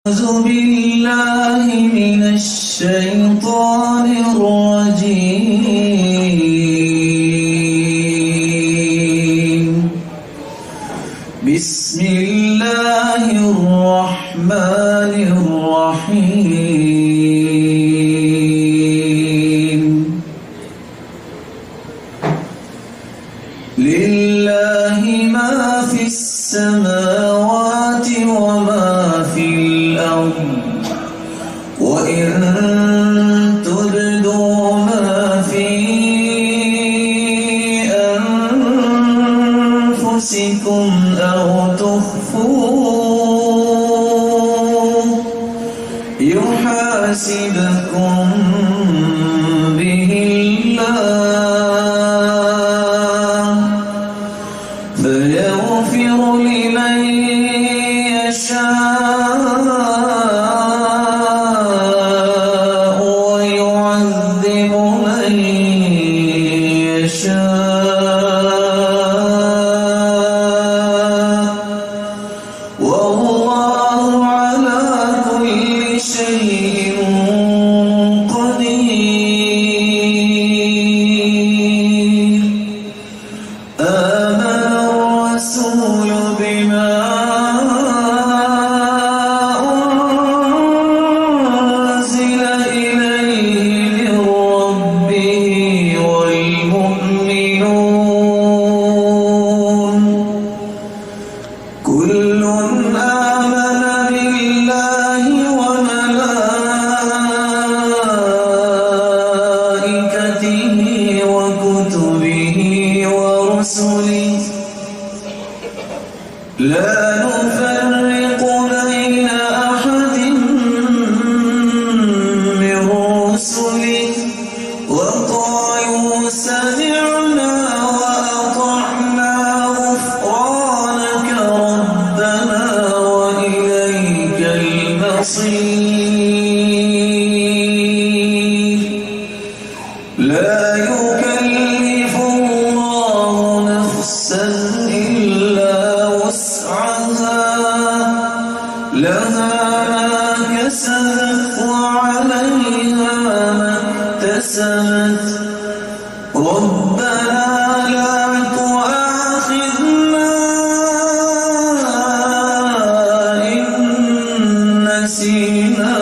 أعوذ بالله من الشيطان الرجيم. بسم الله الرحمن الرحيم. لله ما في السماوات وما في الأرض، وإن تبدوا ما في أنفسكم أو تخفوه يحاسبكم به الله، فيغفر لمن يشاء ويعذب من يشاء، والله على كل شيء قدير. آمن الرسول بما أنزل إليه من ربه والمؤمنون كل آمن بالله وملائكته وكتبه ورسله لا نفرق بين أحد من رسله، وقالوا سمعنا وأطعنا غفرانك ربنا وإليك المصير. لا يكلف الله نفسا إلا وسعها، لها ما كسبت وعليها ما اكتسبت. ربنا لا تؤاخذنا إن نسينا